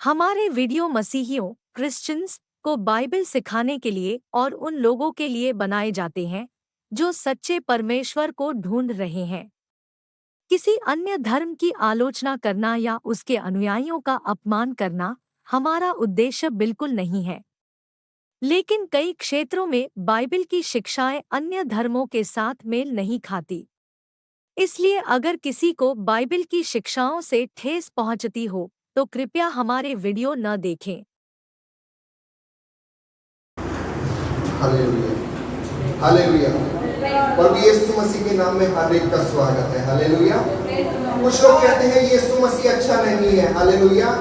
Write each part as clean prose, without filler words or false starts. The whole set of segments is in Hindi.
हमारे वीडियो मसीहियों क्रिश्चियंस को बाइबल सिखाने के लिए और उन लोगों के लिए बनाए जाते हैं जो सच्चे परमेश्वर को ढूंढ रहे हैं। किसी अन्य धर्म की आलोचना करना या उसके अनुयायियों का अपमान करना हमारा उद्देश्य बिल्कुल नहीं है। लेकिन कई क्षेत्रों में बाइबल की शिक्षाएं अन्य धर्मों के साथ मेल नहीं खाती। इसलिए अगर किसी को बाइबल की शिक्षाओं से ठेस पहुंचती हो तो कृपया हमारे वीडियो न देखें। Hallelujah, hallelujah. प्रभु यीशु मसीह के नाम में हर एक का स्वागत है। हालेलुया। कुछ लोग कहते हैं यीशु मसीह अच्छा नहीं है। हालेलुया।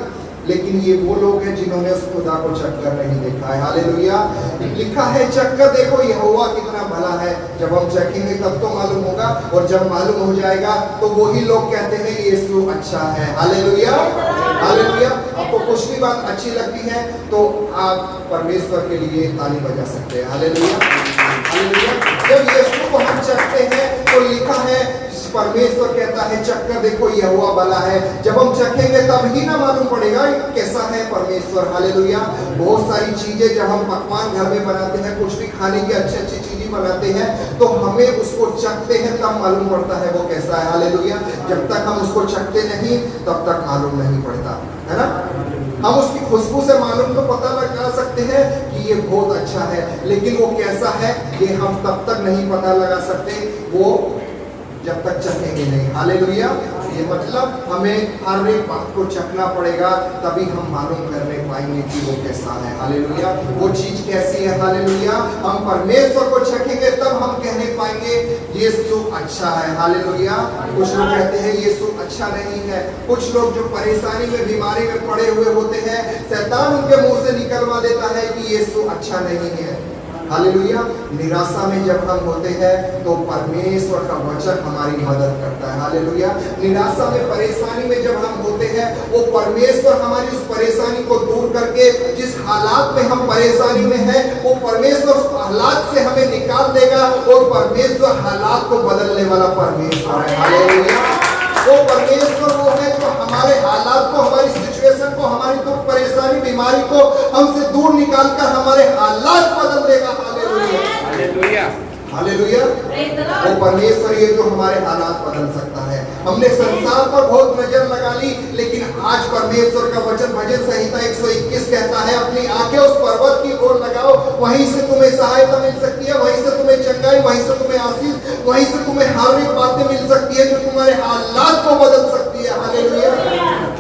लेकिन ये वो लोग हैं जिन्होंने उस खुदा को चखकर नहीं देखा है। हालेलुया। लिखा है चखकर देखो यहोवा कितना भला है। जब हम चखेंगे तब तो मालूम होगा, और जब मालूम हो जाएगा तो वही लोग कहते हैं यीशु अच्छा है। Hallelujah, hallelujah. आपको कुछ भी बात अच्छी लगती है तो आप परमेश्वर के लिए ताली बजा सकते हैं। Hallelujah, hallelujah. जब यीशु को हम चखते हैं तो लिखा है परमेश्वर कहता है चखकर देखो यहोवा भला है। जब हम चखेंगे तब ही ना मालूम पड़ेगा कैसा है परमेश्वर। हालेलुया। बहुत सारी चीजें जब हम पकवान घर में बनाते हैं, कुछ भी खाने की अच्छी अच्छी चीजें बनाते हैं, तो हमें उसको चखते हैं तब मालूम पड़ता है वो कैसा है। हालेलुया। जब तक हम उसको चखते नहीं तब तक मालूम नहीं पड़ता है ना। हम उसकी खुशबू से मालूम तो पता लगा सकते हैं कि ये बहुत अच्छा है, लेकिन वो कैसा है ये हम तब तक नहीं पता लगा सकते वो जब तक चखेंगे नहीं। हालेलुया। ये मतलब हमें हर एक बात को चखना पड़ेगा, तभी हम मालूम करने पाएंगे कि वो कैसा है। हालेलुया। वो चीज कैसी है। हालेलुया। हम परमेश्वर को चखेंगे तब हम कहने पाएंगे यीशु अच्छा है। हालेलुया। कुछ लोग कहते हैं यीशु अच्छा नहीं है। कुछ लोग जो परेशानी में बीमारी में पड़े हुए होते हैं, शैतान उनके मुंह से निकलवा देता है कि यीशु अच्छा नहीं है। हालेलुया। निराशा में जब हम होते हैं तो परमेश्वर का वचन हमारी मदद करता है। हालेलुया। निराशा में परेशानी में जब हम होते हैं, वो परमेश्वर हमारी उस परेशानी को दूर करके जिस हालात में हम परेशानी में हैं, वो परमेश्वर उस हालात से हमें निकाल देगा, और परमेश्वर हालात को बदलने वाला परमेश्वर है। हालेलुया। वो परमेश्वर वो है जो हमारे हालात को, हमारी सिचुएशन को, हमारी दुख परेशानी बीमारी को हमसे दूर निकालकर हमारे हालात बदल देगा। Hallelujah, hallelujah, hallelujah. वो परमेश्वर ये जो हमारे हालात बदल सकता है। हमने संसार पर बहुत नजर लगा ली, लेकिन आज परमेश्वर का वचन भजन संहिता 121 कहता है अपनी आंखें उस पर्वत की ओर लगाओ, वहीं से तुम्हें सहायता मिल सकती है, वहीं से तुम्हें चंगाई, वहीं से तुम्हें आशीष, वहीं से तुम्हें हर एक बातें मिल सकती है जो तुम्हारे हालात को बदल सकती है। Hallelujah,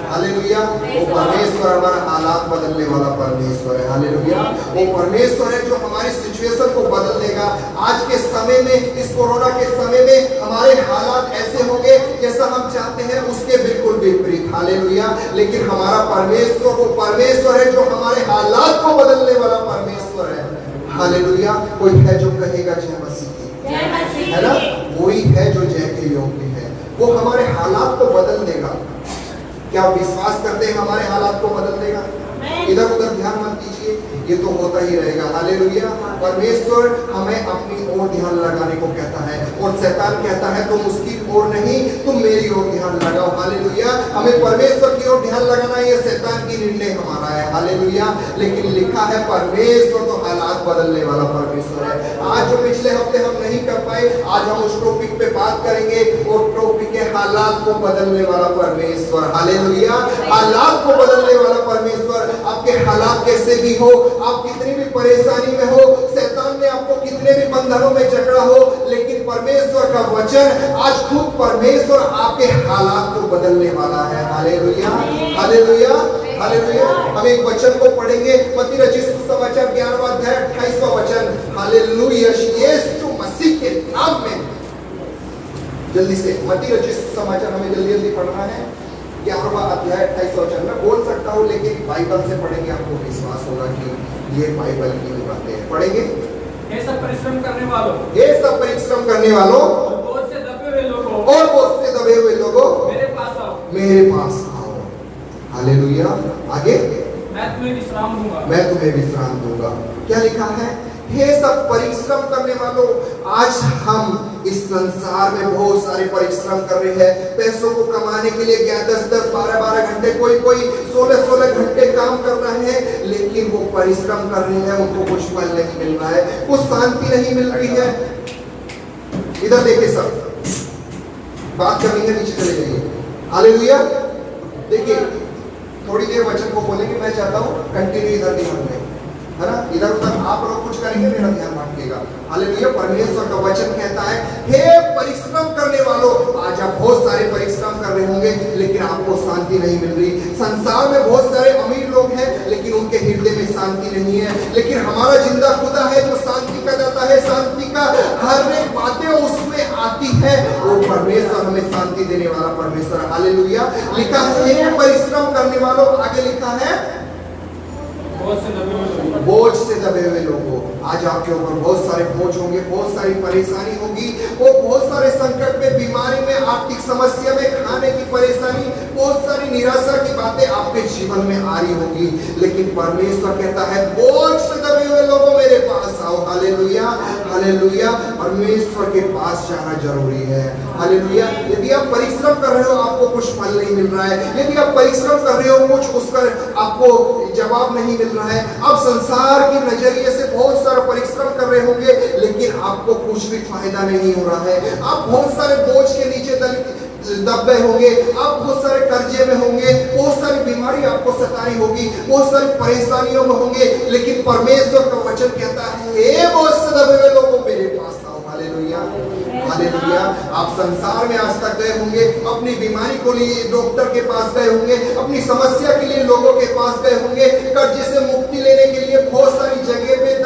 hallelujah. वो परमेश्वर हमारा हालात बदलने वाला परमेश्वर है। हालेलुया। वो परमेश्वर है जो हमारी सिचुएशन को बदल देगा। आज के समय में, इस कोरोना के समय में हमारे हालात ऐसे होंगे जैसा हम चाहते हैं उसके बिल्कुल विपरीत। हालेलुया। लेकिन हमारा परमेश्वर वो परमेश्वर है जो हमारे हालात को बदलने वाला परमेश्वर है। हालेलुया। कोई है जो कहेगा जय मसीह की, है ना। वही है जो जय के योग्य है। वो हमारे हालात को बदल देगा। क्या विश्वास करते हैं हमारे हालात को बदल देगा? इधर उधर ध्यान मत दीजिए, ये तो होता ही रहेगा। हालेलुया। परमेश्वर हमें अपनी ओर ध्यान लगाने को कहता है, और शैतान कहता है तुम उसकी ओर नहीं, तुम मेरी ओर ध्यान लगाओ। हालेलुया। हमें परमेश्वर की ओर ध्यान लगाना, ये शैतान की निर्णय हमारा है। हालेलुया। लेकिन लिखा है परमेश्वर तो हालात बदलने वाला परमेश्वर है। आज जो पिछले हफ्ते हम नहीं कर पाए, आज हम उस टॉपिक पे बात करेंगे, और टॉपिक है हालात को बदलने वाला परमेश्वर। हालेलुया। हालात को बदलने वाला परमेश्वर। आपके हालात कैसे भी हो, आप कितनी भी परेशानी में हो, शैतान ने आपको कितने भी बंधनों में जकड़ा हो, लेकिन परमेश्वर का वचन आज खुद परमेश्वर आपके हालात को बदलने वाला है। Hallelujah, hallelujah, hallelujah. हम एक वचन को पढ़ेंगे, मत्ती रचित सुसमाचार 11वां अध्याय 28वां वचन। हालेलुया। यीशु मसीह के नाम में जल्दी से मत्ती रचित सुसमाचार हमें जल्दी जल्दी पढ़ना है। 11वां अध्याय 28वां वचन। मैं बोल सकता हूँ, लेकिन बाइबल से पढ़ेंगे आपको विश्वास होगा कि ये बाइबल की बातें हैं। पढ़ेंगे। ये सब परिश्रम करने वालों, ये सब परिश्रम करने वालों, और बोझ से दबे हुए लोगों, और बोझ से दबे हुए लोगों, मेरे पास आओ, मेरे पास आओ। हालेलुया। आगे, मैं तुम्हें विश्राम दूंगा, मैं तुम्हें विश्राम दूंगा। क्या लिखा है? हे सब परिश्रम करने वालों, आज हम इस संसार में बहुत सारे परिश्रम कर रहे हैं, पैसों को कमाने के लिए 10-10, 12-12 घंटे, कोई 16-16 घंटे काम कर रहा है, लेकिन वो परिश्रम कर रहे हैं, उनको कुछ फल नहीं मिल रहा है, कुछ शांति नहीं मिल रही है। इधर देखिए सब बात करनी है, नीचे चले जाइए। हालेलुया। देखिए थोड़ी देर वचन को बोलेंगे, मैं चाहता हूँ कंटिन्यू इधर ध्यान दें, है ना, इधर उधर आप लोग कुछ करेंगे, मेरा ध्यान रखिएगा। हालेलुया। परमेश्वर का वचन कहता है, हे परिश्रम करने वालों, आज आप बहुत सारे परिश्रम कर रहे होंगे लेकिन आपको शांति नहीं मिल रही। संसार में बहुत सारे अमीर लोग हैं लेकिन उनके हृदय में शांति नहीं है, लेकिन हमारा जिंदा खुदा है जो शांति का दाता है, शांति का हर एक बातें उसमें आती है, वो परमेश्वर हमें शांति देने वाला परमेश्वर। हालेलुया। लिखा है, हे परिश्रम करने वालों, आगे लिखा है बोझ से दबे हुए लोगों, आज आपके ऊपर बहुत सारे बोझ होंगे, बहुत सारी परेशानी होगी, वो बहुत सारे संकट में, बीमारी में, आर्थिक समस्या में, खाने की परेशानी, बहुत सारी निराशा की बातें आपके जीवन में आ रही होगी, लेकिन परमेश्वर कहता है बोझ से दबे हुए लोगों मेरे पास आओ। हालेलुया। हालेलुया। परमेश्वर के पास जाना जरूरी है। हालेलुया। यदि आप परिश्रम कर रहे हो, आपको कुछ फल नहीं मिल रहा है, यदि आप परिश्रम कर रहे हो, कुछ उसका आपको जवाब नहीं मिल रहा है, आप संसार के नजरिए से बहुत सारा परिश्रम कर रहे होंगे लेकिन आपको कुछ भी फायदा नहीं हो रहा है, आप बहुत सारे बोझ के नीचे दब गए होंगे, आप बहुत सारे कर्जे में होंगे, बहुत सारी बीमारी आपको सताई होगी, बहुत सारी परेशानियों में होंगे, लेकिन परमेश्वर का वचन कहता है, हे बोझ से दबे हुए लोगों मेरे पास आओ। हालेलुया। हालेलुया। आप संसार में आज तक गए होंगे, अपनी बीमारी को लिए डॉक्टर के पास गए होंगे, अपनी समस्या के लिए लोगों के पास गए होंगे, कर्जे से मुक्ति लेने के लिए बहुत सारी जगह पे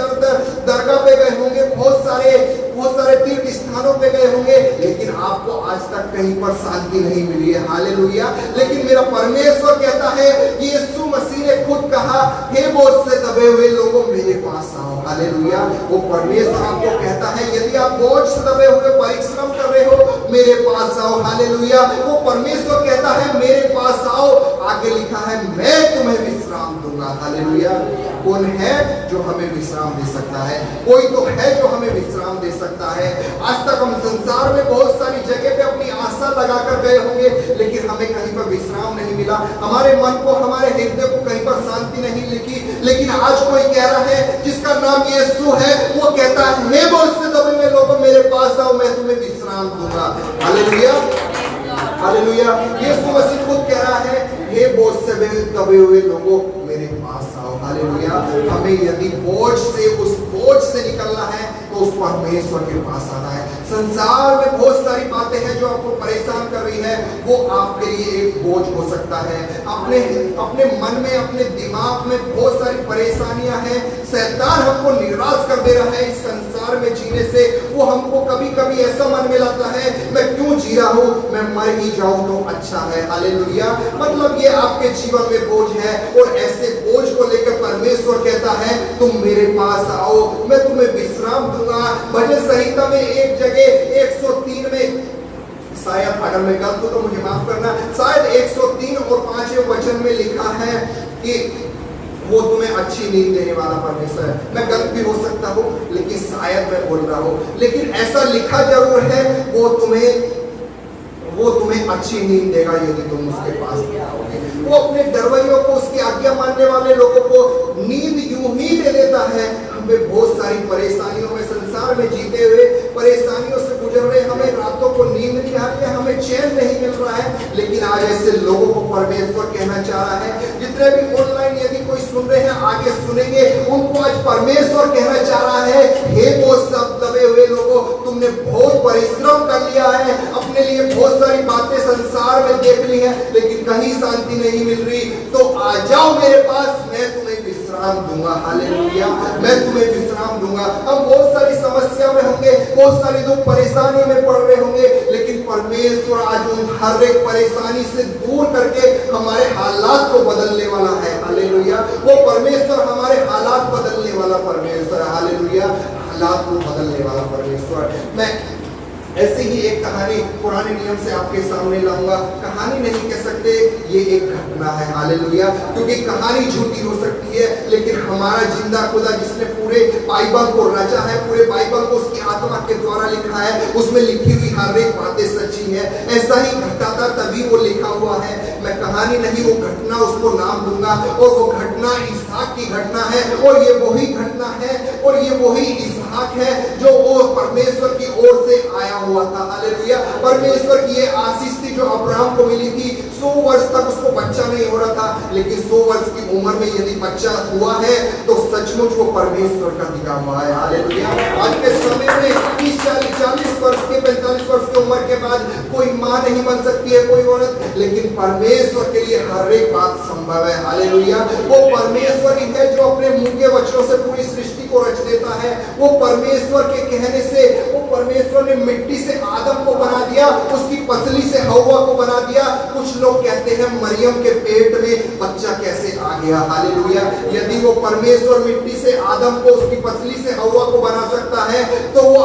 दरगाह पे गए होंगे, बहुत सारे तीर्थ स्थानों पे गए होंगे, लेकिन आपको आज तक कहीं पर शांति नहीं मिली है। हालेलुया। लेकिन मेरा परमेश्वर कहता है, यीशु मसीह ने खुद कहा, हे बोझ से दबे हुए लोगों मेरे पास आओ। हालेलुया। वो परमेश्वर आपको कहता है, यदि आप बोझ से दबे हुए परिश्रम कर रहे हो, मेरे पास आओ। हालेलुया। वो परमेश्वर कहता है, मेरे पास आओ। आगे लिखा है, मैं तुम्हें विश्राम दूंगा। हालेलुया। कौन है जो हमें विश्राम दे सकता है? कोई तो है जो हमें विश्राम दे सकता है। आज तक हम संसार में बहुत सारी जगह पे अपनी आशा लगाकर गए होंगे, लेकिन हमें कहीं पर विश्राम नहीं मिला, हमारे मन को, हमारे हृदय को कहीं पर शांति नहीं लिखी। लेकिन आज कोई कह रहा है जिसका नाम यीशु है, वो कहता है, हे बोझ से दबे हुए लोगों मेरे पास आओ, मैं तुम्हें विश्राम दूंगा। हालेलुया। हालेलुया। यीशु मसीह खुद कह रहा है, हे बोझ से दबे हुए लोगों मेरे पास आओ। हालेलुया। हमें यदि बोझ से, उस बोझ से निकलना है तो उस परमेश्वर के पास आना है। संसार में बहुत सारी बातें हैं जो आपको परेशान कर रही है, वो आपके लिए एक बोझ हो सकता है। अपने मन में, अपने दिमाग में बहुत सारी परेशानियां हैं, शैतान हमको निराश कर दे रहा है इस संसार में जीने से। वो हमको कभी कभी ऐसा मन में लाता है, मैं क्यों जी रहा हूँ, मैं मर ही जाऊं तो अच्छा है। हालेलुया। मतलब ये आपके जीवन में बोझ है, और ऐसे बोझ को लेकर परमेश्वर कहता है, तुम मेरे पास आओ, मैं तुम्हें विश्राम दूंगा। भजन संहिता में एक जगह 103 में, शायद अगर मैं गलत हूं तो मुझे माफ करना, शायद 103 और 5वें वचन में लिखा है कि वो तुम्हें अच्छी नींद देने वाला परमेश्वर है। मैं गलत भी हो सकता हूँ, लेकिन शायद मैं बोल रहा हूँ, लेकिन ऐसा लिखा जरूर है, वो तुम्हें अच्छी नींद देगा यदि तुम उसके पास आओगे। वो अपने डरवैयों को, उसकी आज्ञा मानने वाले लोगों को नींद यूं ही दे देता है। हमें बहुत सारी परेशानियों में, संसार में जीते हुए परेशानियों से गुजर रहे, हमें रातों को नींद नहीं आ रही है, हमें चैन नहीं मिल रहा है, लेकिन आज ऐसे लोगों को परमेश्वर कहना चाह रहा है, जितने भी ऑनलाइन यदि कोई सुन रहे हैं, आगे सुनेंगे, उनको आज परमेश्वर कहना चाह रहा है, हे वो सब दबे हुए लोगों, तुमने बहुत परिश्रम कर लिया है, अपने लिए बहुत सारी बातें संसार में देख ली है, लेकिन कहीं शांति नहीं मिल रही, तो आ जाओ मेरे पास, मैं तुम्हें विश्राम दूंगा। हालेलुया। मैं तुम्हें विश्राम दूंगा। हम बहुत सारी समस्या में होंगे, बहुत सारी दुख परेशानी में पड़ रहे होंगे, लेकिन परमेश्वर आज उन हर एक परेशानी से दूर करके हमारे हालात को बदलने वाला है। हालेलुया। वो परमेश्वर हमारे हालात बदलने वाला परमेश्वर है। हालेलुया। हालात को बदलने वाला परमेश्वर। मैं ऐसे ही एक कहानी पुराने नियम से आपके सामने लाऊंगा। कहानी नहीं कह सकते, ये एक घटना है। हालेलुया। क्योंकि कहानी झूठी हो सकती है, लेकिन हमारा जिंदा खुदा जिसने पूरे बाइबल को रचा है, पूरे बाइबल को उसकी आत्मा के द्वारा लिखा है, उसमें लिखी हुई हर एक बातें सच्ची है। ऐसा ही घटा था तभी वो लिखा हुआ है। मैं कहानी नहीं, वो घटना उसको नाम दूंगा, और वो घटना इसहाक की घटना है, और ये वही घटना है, और ये वही इसहाक है जो वो परमेश्वर की ओर से आया हुआ था। हालेलुया। परमेश्वर की ये आशीष थी जो अब्राहम को मिली थी। 100 वर्ष तक उसको बच्चा नहीं हो रहा था, लेकिन 100 वर्ष की उम्र में यदि बच्चा हुआ है तो सचमुच वो परमेश्वर का दिया हुआ है। हालेलुया। आज के समय में 30-40 वर्ष के 45 वर्ष की उम्र के बाद कोई मां नहीं बन सकती है कोई औरत, लेकिन परमेश्वर के लिए हर एक बात संभव है। हालेलुया। वो परमेश्वर ही है जो अपने मुंह के वचनों से पूरी सृष्टि को रच देता है। वो परमेश्वर के कहने से, वो परमेश्वर ने मिट्टी से आदम को बना दिया, उसकी पसली से हव्वा को बना दिया। कुछ लोग कहते हैं मरियम के पेट में बच्चा कैसे आ गया। हालेलुया। यदि वो परमेश्वर मिट्टी से आदम को, उसकी पसली से हव्वा को बना सकता है, तो वो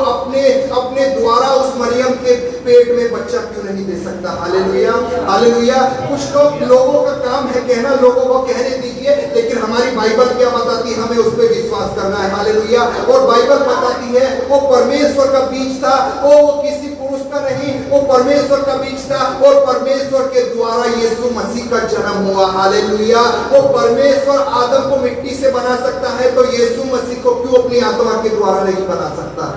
अपने द्वारा उस मरियम के पेट में बच्चा क्यों नहीं दे सकता। हालेलुया। हालेलुया। कुछ लोगों का काम है कहना, लोगों को कहने दीजिए, लेकिन हमारी बाइबल क्या बताती है, हमें उस पर विश्वास करना है। हालेलुया। और बाइबल बताती है वो परमेश्वर का बीज था, वो किसी पुरुष का नहीं, वो परमेश्वर का बीज था, और परमेश्वर के द्वारा यीशु मसीह का जन्म हुआ। हालेलुया। वो परमेश्वर आदम को मिट्टी से बना सकता है, तो यीशु मसीह को क्यों अपनी आत्मा के द्वारा नहीं बना सकता।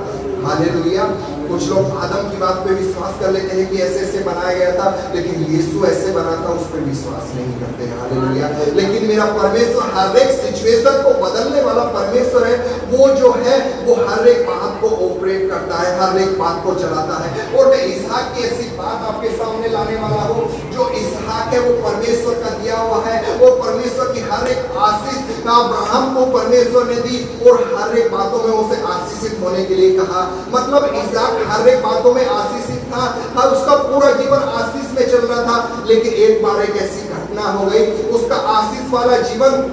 हालेलुया। कुछ लोग आदम की बात पे विश्वास कर लेते हैं कि ऐसे ऐसे बनाया गया था, लेकिन यीशु ऐसे बना था उस पर विश्वास नहीं करते। हालेलुया। लेकिन मेरा परमेश्वर हर एक सिचुएशन को बदलने वाला परमेश्वर है। वो जो है वो हर एक बात को ऑपरेट करता है, हर एक बात को चलाता है। और मैं इसहाक की ऐसी बात आपके सामने लाने वाला हूँ, जो इसहाक है वो परमेश्वर का दिया हुआ है। वो परमेश्वर की हर एक आशीष अब्राहम को परमेश्वर ने दी, और हर एक बातों में उसे आशीषित होने के लिए कहा। मतलब इसहाक हर एक बातों में आशीषित था, हर उसका पूरा जीवन आशीष में चल रहा था। लेकिन एक बार एक ऐसी घटना हो गई, उसका आशीष वाला जीवन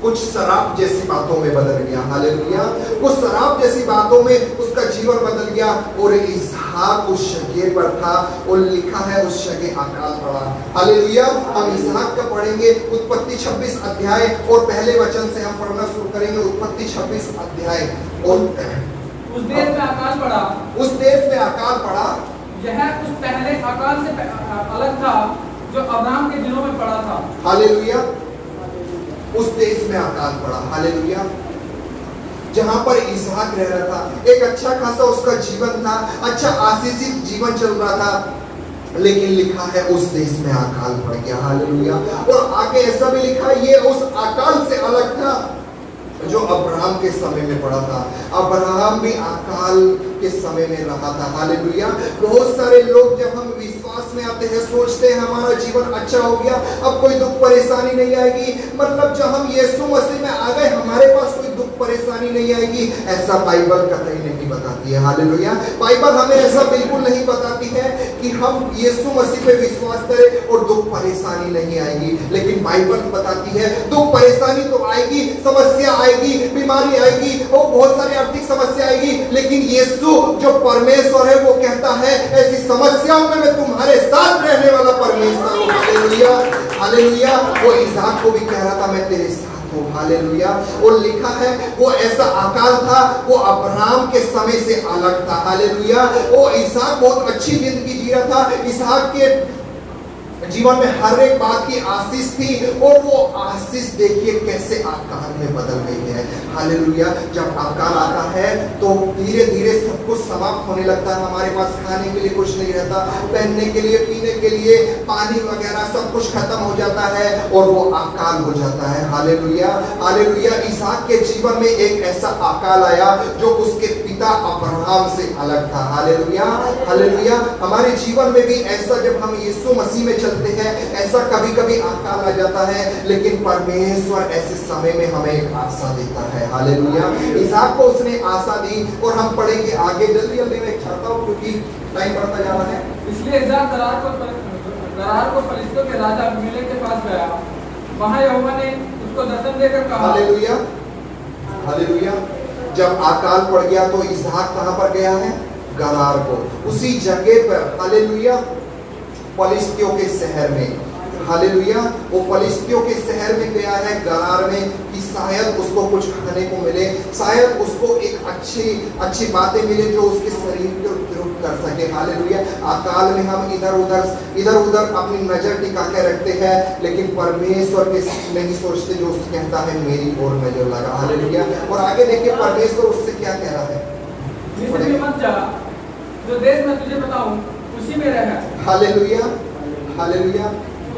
कुछ शराब जैसी बातों में बदल गया। हालेलुया। कुछ शराब जैसी बातों में उसका जीवन बदल गया, और इसहाक उस जगह पर था, और लिखा है उस जगह अकाल पड़ा। हालेलुया। हम इसहाक का पढ़ेंगे उत्पत्ति 26 अध्याय, और पहले वचन से हम पढ़ना शुरू करेंगे। उत्पत्ति 26 अध्याय। और उस देश में अकाल पड़ा, उस देश में अकाल पड़ा। यह उस पहले अकाल से अलग था जो अब्राहम के दिनों में पड़ा था। हालेलुया। उस देश में अकाल पड़ा। हालेलुया। जहां पर इसहाक रह रहा था, एक अच्छा खासा उसका जीवन था, अच्छा आशीषित जीवन चल रहा था, लेकिन लिखा है उस देश में अकाल पड़ गया। हालेलुया। और आगे ऐसा भी लिखा है ये उस अकाल से अलग था जो अब्राहम के समय में पड़ा था। अब्राहम भी अकाल के समय में रहा था। हालेलुया। बहुत सारे लोग जब हम विश्वास में आते हैं, सोचते हैं हमारा जीवन अच्छा हो गया, अब कोई दुख परेशानी नहीं आएगी। मतलब जब हम यीशु मसीह में आ गए, हमारे पास कोई दुख परेशानी नहीं आएगी, ऐसा बाइबल कतई नहीं बताती है। हालेलुया। बाइबल हमें ऐसा बिल्कुल नहीं बताती है कि हम यीशु मसीह पे विश्वास करें और दुख परेशानी नहीं आएगी। लेकिन बाइबल बताती है दुख परेशानी तो आएगी, समस्या आएगी, बीमारी आएगी, और बहुत सारी आर्थिक समस्या आएगी, लेकिन यीशु जो परमेश्वर है वो कहता है ऐसी समस्याओं में मैं तुम्हारे साथ रहने वाला परमेश्वर हूं। हालेलुया। हालेलुया। वो इसहाक को भी कह रहा था मैं तेरे साथ हूं। हालेलुया। और लिखा है वो ऐसा अकाल था, वो अब्राहम के समय से अलग था। हालेलुया। वो इसहाक बहुत अच्छी जिंदगी जी रहा था। इसहाक के जीवन में हर एक बात की आशीष थी, और वो आशीष देखिए कैसे अकाल में बदल गई है। हालेलुया। जब अकाल आता है तो धीरे धीरे सब कुछ समाप्त होने लगता है। हमारे पास खाने के लिए कुछ नहीं रहता, पहनने के लिए, पीने के लिए, पानी वगैरह सब कुछ खत्म हो जाता है, और वो अकाल हो जाता है। हालेलुया। हालेलुया। इसहाक के जीवन में एक ऐसा अकाल आया जो उसके पिता अब्राहम से अलग था। हालेलुया। हालेलुया। हमारे जीवन में भी ऐसा, जब हम यीशु मसीह में चलते हैं, ऐसा कभी कभी अकाल आ जाता है, लेकिन परमेश्वर ऐसे समय में हमें एक आशा देता है। हालेलुया। इसहाक को उसने आशा दी, और हम पढ़ेंगे आगे। जल्दी जल्दी मैं चाहता हूँ क्योंकि टाइम बढ़ता जा रहा है। इसलिए इसहाक गरार को फलिश्तियों के राजा अबीमेलेक के पास गया। वहां यहोवा ने उसको दर्शन देकर कहा। हालेलुया। हालेलुया। जब अकाल पड़ गया तो इसहाक कहां पर गया है? गरार को, उसी जगह पर हालेलुया पलिश्तियों के शहर में, हालेलुया वो पलिश्तियों के शहर में गया है गरार में कि शायद उसको कुछ खाने को मिले, शायद उसको एक अच्छी बातें मिले जो उसके शरीर को तृप्त कर सके। हालेलुया अकाल में हम इधर उधर अपनी नजर टिका के रखते हैं, लेकिन परमेश्वर के नहीं सोचते, जो उससे कहता है मेरी ओर नजर लगा। हालेलुया और आगे देखिए परमेश्वर उससे क्या कह रहा है, मिस्र में मत जा, जो देश मैं तुझे बताऊं उसी में रह। हालेलुया हालेलुया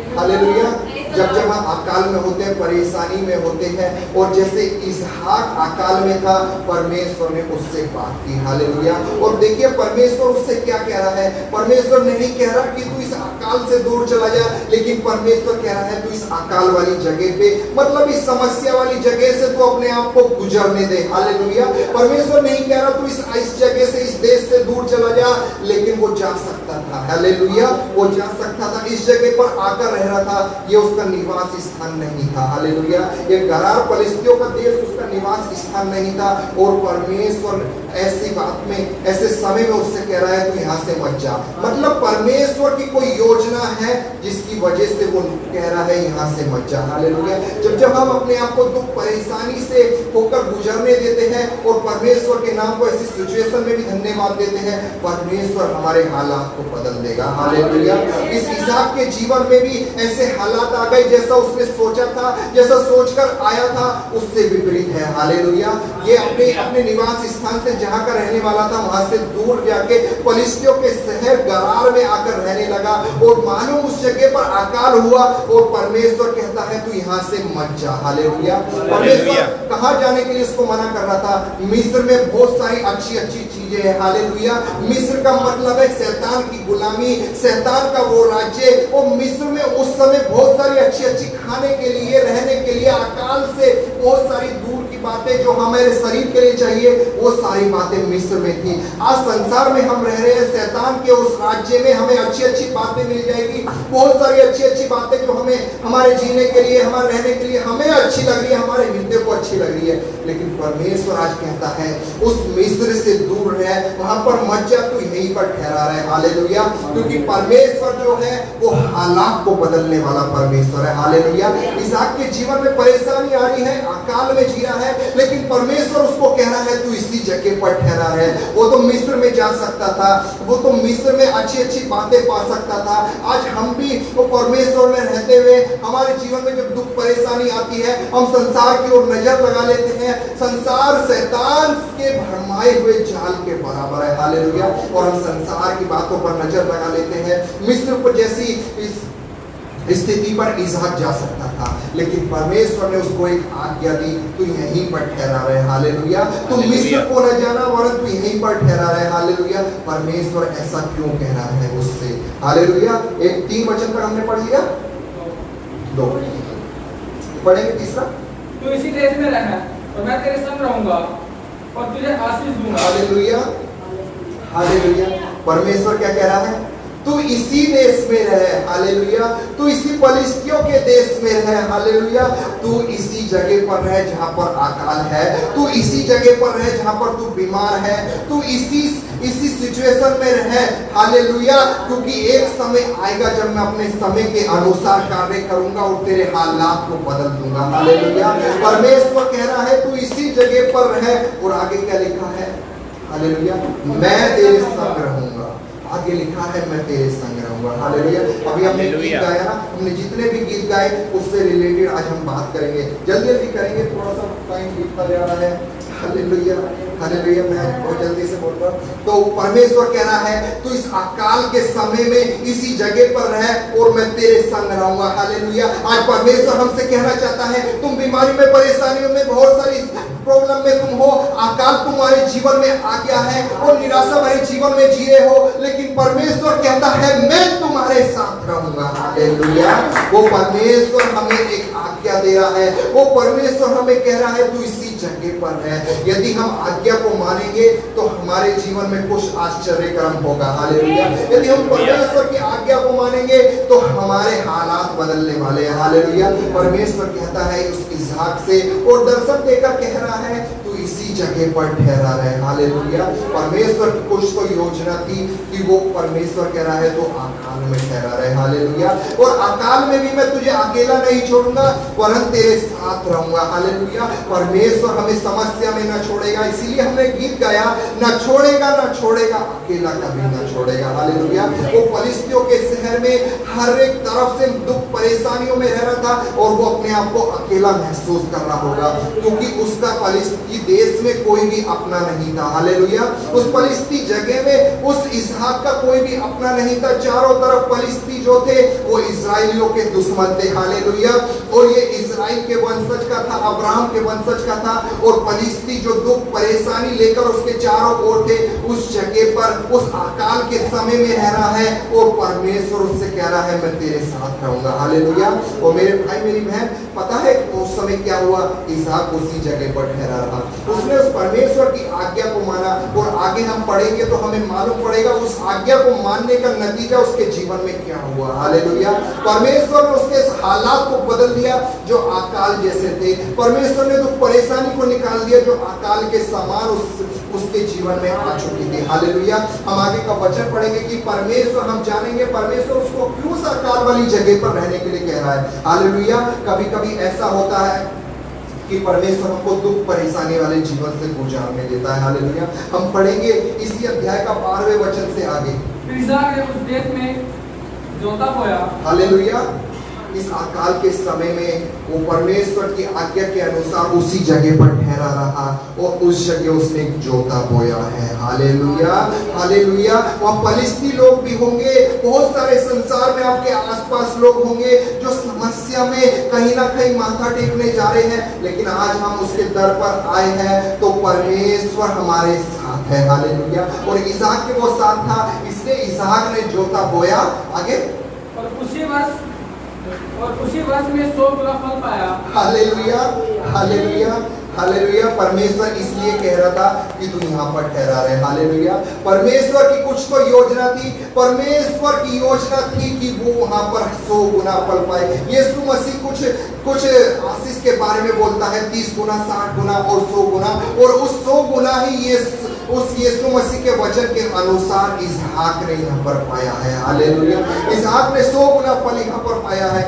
हालेलुया जब हम अकाल में होते हैं, परेशानी में होते हैं, और जैसे इसहाक अकाल में था, परमेश्वर ने उससे बात की। हालेलुया और देखिए परमेश्वर उससे क्या कह रहा है, परमेश्वर नहीं कह रहा कि तू इस अकाल से दूर चला जा, लेकिन परमेश्वर कह रहा है तू इस अकाल वाली जगह पे, मतलब इस समस्या वाली जगह से तू अपने आप को गुजरने दे। हालेलुया परमेश्वर नहीं कह रहा तू इस जगह से, इस देश से दूर चला जा, लेकिन वो जा सकता था। हालेलुया वो जा सकता था, इस जगह पर आकर रह रहा था, ये उसका निवास स्थान नहीं था। हालेलुया ये गरार पलिश्तियों का देश उसका निवास स्थान नहीं था, और परमेश्वर ऐसी बात में, ऐसे समय में उससे कह रहा है तू यहाँ से मत जा। मतलब परमेश्वर की कोई योजना है जिसकी वजह से वो कह रहा है यहाँ से मत जा। हालेलुया जब हम अपने आप को दुख परेशानी से होकर गुजरने देते हैं और परमेश्वर के नाम को ऐसी सिचुएशन में भी धन्यवाद देते हैं, परमेश्वर हमारे हालात को बदल देगा। हालेलुया इस इसहाक के जीवन में भी ऐसे हालात आ गए, जैसा उसने सोचा था, जैसा सोचकर आया था, उससे विपरीत है। हालेलुया ये अपने निवास स्थान से जहां का रहने वाला था, वहां से दूर जाके पलिश्तियों के शहर गरार में आकर रहने लगा, और मालूम उस जगह पर अकाल हुआ, और परमेश्वर कहता है तू यहाँ से मत जा। हालेलुया परमेश्वर कहाँ जाने के लिए उसको मना कर रहा था, मिस्र में बहुत सारी अच्छी चीजें हैं। हालेलुया मिस्र का मतलब है शैतान की गुलामी, शैतान का वो राज्य, और मिस्र में उस समय बहुत सारी अच्छी खाने के लिए, रहने के लिए, अकाल से बहुत सारी दूर की बातें जो हमारे शरीर के लिए चाहिए, वो सारी बातें मिस्र में थी। आज संसार में हम रह रहे हैं, शैतान के उस राज्य में हमें अच्छी बातें मिल जाएगी, बहुत सारी अच्छी बातें जो हमें हमारे जीने के लिए, हमारे रहने के लिए हमें अच्छी लग रही है, हमारे हृदय को अच्छी लग रही है, लेकिन परमेश्वर आज कहता है उस मिस्र से दूर रह, वहां पर मत जा, तू यहीं पर ठहरा रहे। हालेलुया क्योंकि परमेश्वर जो है वो हालात को बदलने वाला परमेश्वर है। हालेलुया इसहाक के जीवन में परेशानी आ रही है, अकाल में जी रहा है, लेकिन परमेश्वर उसको कह रहा है तू इसी जगह पर ठहरा रहे। वो तो मिस्र में जा सकता था, वो तो मिस्र में अच्छी बातें पा सकता था। आज हम भी वो परमेश्वर में रहते हुए हमारे जीवन में जब दुख परेशानी आती है, हम संसार की ओर नजर लगा लेते हैं। संसार शैतान के भरमाए हुए जाल के बराबर है। हालेलुया और हम संसार की बातों पर नजर लगा लेते हैं। मिस्र पर जैसी इस स्थिति पर इसहाक जा सकता था, लेकिन परमेश्वर ने उसको एक आज्ञा दी, तू यहीं पर ठहरा रहे। हालेलुया तू मिस्र को न जाना, वरन तू यहीं पर ठहरा रहे। हालेलुया परमेश्वर ऐसा क्यों कह रहा है उससे? हालेलुया एक 3 वचन पर हमने पढ़ लिया, 2 पढ़ेंगे, तीसरा तू इसी देश में रहना और मैं तेरे संग रहूंगा और तुझे आशीष दूंगा। हालेलुया हालेलुया परमेश्वर क्या कह रहा है? तू इसी देश में रहे। हालेलुया तू इसी पलिश्तियों के देश में रहे। हालेलुया तू इसी जगह पर रहे जहां पर अकाल है, तू इसी जगह पर रहे जहां पर तू बीमार है, तू इसी सिचुएशन में रहे। हालेलुया क्योंकि एक समय आएगा जब मैं अपने समय के अनुसार कार्य करूंगा और तेरे हालात को बदल दूंगा। हालेलुया परमेश्वर कह रहा है तू इसी जगह पर रहे। और आगे क्या लिखा है? हालेलुया मैं तेरे संग रहूंगा। आगे लिखा है मैं तेरे संग रहूंगा। हालेलुया अभी हमने गीत गाया ना, हमने जितने भी गीत गाए उससे रिलेटेड आज हम बात करेंगे, जल्दी करेंगे, थोड़ा सा टाइम बीतता जा रहा है। हालेलुया हालेलुया मैं बहुत जल्दी से बोल रहा हूँ। तो परमेश्वर कह रहा है तू इस अकाल के समय में इसी जगह पर रहे और मैं तेरे संग रहूंगा। हालेलुया आज परमेश्वर हमसे कहना चाहता है, तुम बीमारी में, परेशानियों में, बहुत सारी प्रॉब्लम में तुम हो, अकाल तुम्हारे जीवन में आ गया है और निराशा भरे जीवन में जी रहे हो, लेकिन परमेश्वर कहता है मैं तुम्हारे साथ रहूंगा। हालेलुया वो परमेश्वर हमें एक आज्ञा दे रहा है, वो परमेश्वर हमें कह रहा है तू इसी जगह पर है। यदि हम आज्ञा को मानेंगे तो हमारे जीवन में कुछ आश्चर्य कर्म होगा। हालेलुया यदि हम परमेश्वर की आज्ञा को मानेंगे तो हमारे हालात बदलने वाले हैं। हालेलुया परमेश्वर कहता है उस इसहाक से और दर्शन देकर कह रहा है तू इसी जगह पर ठहरा रहे। हालेलुया। परमेश्वर की कुछ तो योजना थी कि वो परमेश्वर कह रहा है तो अकाल में ठहरा रहे। हालेलुया। और अकाल में भी मैं तुझे अकेला नहीं छोड़ूंगा वरन तेरे साथ रहूंगा। हालेलुया। परमेश्वर हमें समस्या में न छोड़ेगा, इसीलिए हमने गीत गाया, न छोड़ेगा न छोड़ेगा, अकेला कभी न छोड़ेगा। हालेलुया। वो फलिस्तियों के शहर में हर एक तरफ से दुख परेशानियों में रह रहा था और वो अपने आप को अकेला महसूस कर रहा होगा, क्योंकि उसका फलिस्ती देश में कोई भी अपना नहीं था। हालेलुया। उस फलिस्ती जगह में उस इसहाक का कोई भी अपना नहीं था। चारों तरफ फलिस्ती जो थे वो इजराइलियों के दुश्मन थे। हालेलुया। और ये इजराइल के वंशज का था, अब्राहम के वंशज का था। और फलिस्ती जो दुख परेशानी लेकर उसके चारों ओर थे, उस जगह पर उस अकाल के समय में रह रहा है और परमेश्वर उससे कह रहा है मैं तेरे साथ रहूंगा। हालेलुया। और मेरे भाई मेरी बहन, पता है उस समय क्या हुआ? इसहाक उसी जगह पर ठहरा रहा। उसने उस परमेश्वर की आज्ञा को माना और आगे हम पढ़ेंगे तो हमें मालूम पड़ेगा उस आज्ञा को मानने का नतीजा उसके जीवन में क्या हुआ। हालेलुया। परमेश्वर ने उसके हालात को बदल दिया जो अकाल जैसे थे। परमेश्वर ने तो परेशानी को निकाल दिया जो अकाल के समान उसके जीवन में आ चुकी थी। हालेलुया। हम आगे का वचन पढ़ेंगे कि परमेश्वर, हम जानेंगे परमेश्वर उसको क्यों उस अकाल वाली जगह पर रहने के लिए कह रहा है। हालेलुया। कभी कभी ऐसा होता है कि परमेश्वर हमको दुख परेशानी वाले जीवन से गुजारने देता है। हालेलुया। हम पढ़ेंगे इसी अध्याय का 12वें वचन से आगे। इसहाक ने उस देश में जोता बोया। हालेलुया। इस अकाल के समय में वो परमेश्वर की आज्ञा के अनुसार उसी जगह पर ठहरा रहा और उस जगह उसने जोता बोया है। हालेलुया। हालेलुया। वहाँ फलिस्ती लोग भी होंगे, बहुत सारे संसार में आपके आसपास लोग होंगे जो समस्या में कहीं ना कहीं माथा टेकने जा रहे हैं, लेकिन आज हम उसके दर पर आए हैं तो परमेश्वर हमारे साथ है। हालेलुया। और इसहाक के वो साथ था, इसलिए इसहाक ने जोता बोया। आगे और उसी वर्ष में 100 गुना फल पाया। हालेलुया। हालेलुया। हालेलुया। परमेश्वर इसलिए कह रहा था कि तू यहाँ पर ठहरा रहे। हालेलुया। परमेश्वर की कुछ तो योजना थी। परमेश्वर की योजना थी कि वो वहां पर 100 गुना फल पाए। यीशु मसीह कुछ आशीष के बारे में बोलता है 30 गुना, 60 गुना और 100 गुना। और उस 100 गुना ही उस यीशु मसीह के वचन के अनुसार इसहाक ने यहाँ पर पाया है। हालेलुया। इसहाक ने 100 गुना फल यहाँ पर पाया है।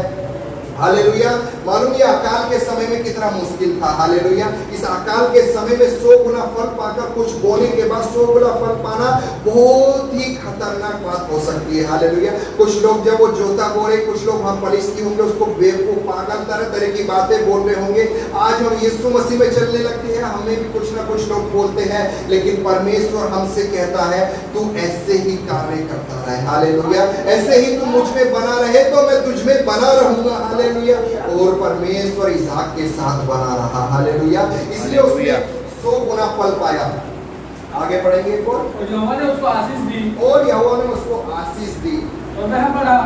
हालेलुया। मालूम ये अकाल के समय में कितना मुश्किल था। हालेलुया। इस अकाल के समय में 100 गुना फल पाकर कुछ बोने के बाद 100 गुना फल पाना बहुत ही खतरनाक बात हो सकती है। हालेलुया। कुछ लोग जब वो जोता बो रहे, कुछ लोग हम फलिस्ती होंगे उसको बेवकूफ, पागल, तरह तरह की बातें बोल रहे होंगे। आज हम यीशु मसीह में चलने लगते हैं, हमें भी कुछ ना कुछ लोग बोलते हैं, लेकिन परमेश्वर हमसे कहता है तू ऐसे ही कार्य करता रहे। हालेलुया। ऐसे ही तू मुझ में बना रहे तो मैं तुझ में बना रहूंगा। हालेलुया। और परमेश्वर इसहाक के साथ बना रहा। हालेलुया। इसलिए उसने 100 गुना फल पाया। आगे पढ़ेंगे एक और यहोवा ने उसको आशीष दी। और यहोवा ने उसको आशीष दी और वह बढ़ा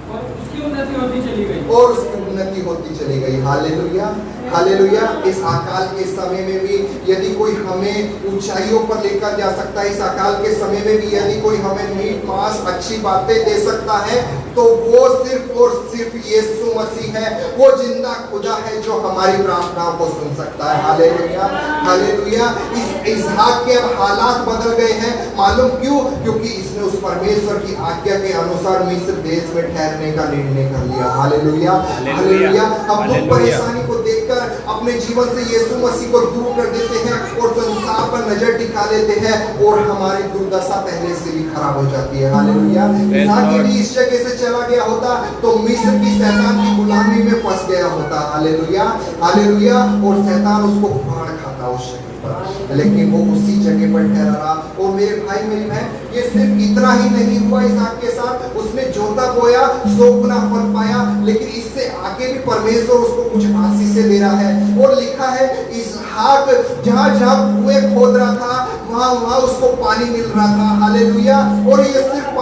और उसकी उन्नति होती चली गई। और उसकी उन्नति होती चली गई। हालेलुया। हालेलुया। इस अकाल के समय में भी यदि कोई हमें ऊंचाइयों पर लेकर जा सकता है, इस अकाल के समय में भी यदि कोई हमें मीट मांस अच्छी बातें दे सकता है तो वो सिर्फ और सिर्फ यीशु मसीह है। वो जिंदा खुदा है जो हमारी प्रार्थनाओं को सुन सकता है। हालेलुया। हालेलुया। इस इसहाक के अब हालात बदल गए हैं। मालूम क्यों? क्योंकि इसने उस परमेश्वर की आज्ञा के अनुसार मिस्र देश में ठहरने का निर्णय कर लिया। हालेलुया। हालेलुया। हम दुख परेशानी को देखकर अपने जीवन से यीशु मसीह को दूर कर देते हैं और संसार पर नजर टिका लेते हैं और हमारी दुर्दशा पहले से भी खराब हो जाती है। हालेलुया। इसहाक यदि इस जगह से चला गया होता तो मिस्र की शैतान की गुलामी में फंस गया होता। हालेलुया। हालेलुया। और शैतान उसको फाड़ खाता उस जगह पर, लेकिन वो उसी जगह पर ठहरा रहा। और मेरे भाई मेरी बहन, ये सिर्फ इतना ही नहीं हुआ इसहाक के साथ। उसने जोता बोया, 100 गुना फल पाया, लेकिन इससे आगे भी परमेश्वर उसको कुछ आशीषें दे रहा है। और लिखा है इसहाक जहाँ जहाँ कुएं खोद रहा था वहाँ उसको पानी मिल रहा था। हालेलुया। और ये सिर्फ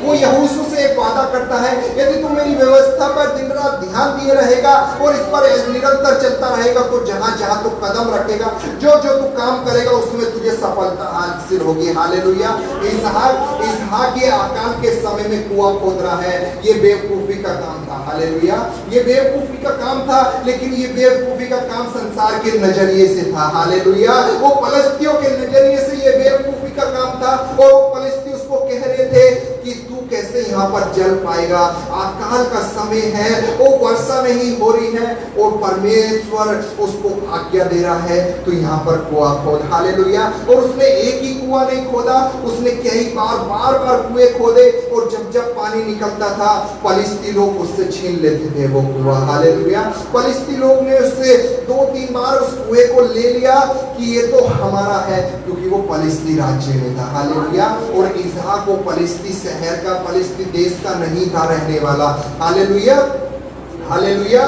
वो यहोशू से एक वादा करता है, यदि तुम मेरी व्यवस्था व्यवस्था पर दिन रात ध्यान दिए रहेगा और इस पर निरंतर चलता रहेगा, तो जहां जहां तू कदम रखेगा, जो जो तू काम करेगा, उसमें तुझे सफलता हासिल होगी। हालेलुया। इसहाक ये अकाल के समय में कुआं खोद रहा है, ये बेवकूफी का काम था। हालेलुया। ये बेवकूफी का काम था, लेकिन ये बेवकूफी का काम संसार के नजरिए से था। हालेलुया। वो फलिस्तियों के नजरिए से ये बेवकूफी का काम था, और वो फलिस्ती उसको कह रहे थे कि तू कैसे यहाँ पर जल पाएगा, अकाल का समय है, वो वर्षा नहीं हो रही है, और परमेश्वर उसको आज्ञा दे रहा है तो यहाँ पर कुआं खोद। हालेलुया। और उसने एक ही कुआं नहीं खोदा, उसने कई बार कुएं खोदे, और जब जब पानी निकलता था, फलिस्ती लोग उससे छीन लेते थे वो कुआं। हालेलुया। फलिस्ती लोग ने उससे 2-3 बार उस कुएं को ले लिया कि ये तो हमारा है, क्योंकि वो फलिस्ती राज्य में था। हालेलुया। और इसहाक वो फलिस्ती शहर का, फलिस्ती देश का नहीं था रहने वाला। हालेलुया। हालेलुया।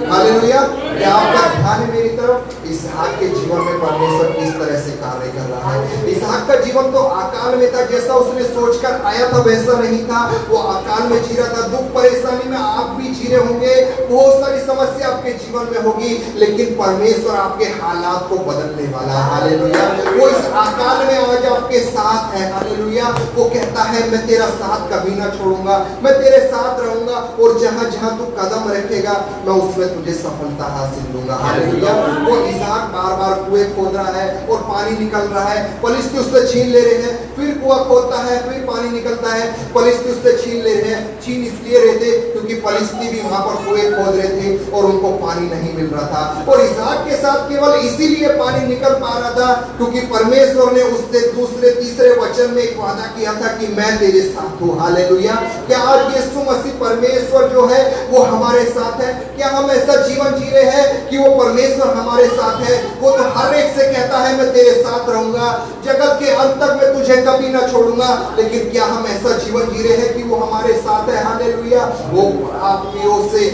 हालेलुया। क्या आपका ध्यान है मेरी तरफ? इसहाक के जीवन में परमेश्वर किस तरह से कार्य कर रहा है। इसहाक का जीवन तो अकाल में था, जैसा उसने सोचकर आया था वैसा नहीं था। वो अकाल में जी रहा था, दुख परेशानी में आप भी जी रहे होंगे, बहुत सारी समस्या आपके जीवन में होगी, लेकिन परमेश्वर आपके हालात को बदलने वाला है। हालेलुया। वो इस अकाल में आज आपके साथ है। हालेलुया। वो कहता है मैं तेरा साथ कभी ना छोड़ूंगा, मैं तेरे साथ रहूंगा, और जहां जहां तू कदम रखेगा मैं उसमें तुझे सफलता हासिल दूंगा। हालेलुया। वो इसहाक बार कुएं खोद रहा है और पानी निकल रहा है, फलिस्ती उससे छीन ले रहे हैं, फिर कुआं खोदता है, फिर पानी निकलता है, फलिस्ती उससे छीन ले रहे हैं। छीन इसलिए रहे थे क्योंकि फलिस्ती भी वहां पर कुएं खोद रहे थे और उनको पानी नहीं मिल रहा था, और इसहाक के साथ केवल इसीलिए पानी निकल पा रहा था क्योंकि परमेश्वर ने उससे दूसरे तीसरे वचन में एक वादा किया था कि मैं तेरे साथ हूँ। हालेलुया। क्या आज यीशु मसीह परमेश्वर जो है वो हमारे साथ है? क्या हम ऐसा जीवन जी रहे हैं कि वो परमेश्वर हमारे साथ है? वो तो हर एक से कहता है मैं तेरे साथ रहूंगा, जगत के अंत तक मैं तुझे कभी ना छोड़ूंगा, लेकिन क्या हम ऐसा जीवन जी रहे हैं कि वो हमारे साथ है? हालेलुया। वो पापियों से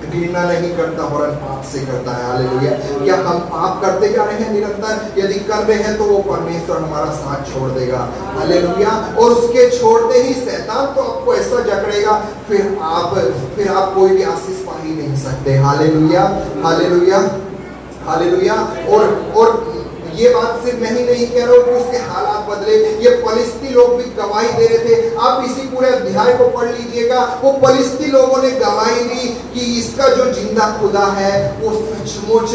घृणा नहीं करता, वरन पाप से करता है। हालेलुया। क्या हम पाप करते जा रहे हैं निरंतर? यदि कर रहे हैं तो वो परमेश्वर हमारा साथ छोड़ देगा। हालेलुया। और उसके छोड़ते ही शैतान तो आपको ऐसा जकड़ेगा, फिर आप कोई भी आशीष पा ही नहीं सकते। हालेलुया। हालेलुया। हालेलुया। और ये बात सिर्फ मैं ही नहीं कह रहा हूँ कि उसके हालात बदले, ये फलिस्ती लोग भी गवाही दे रहे थे। आप इसी पूरे अध्याय को पढ़ लीजिएगा, वो फलिस्ती लोगों ने गवाही दी कि इसका जो जिंदा खुदा है वो सचमुच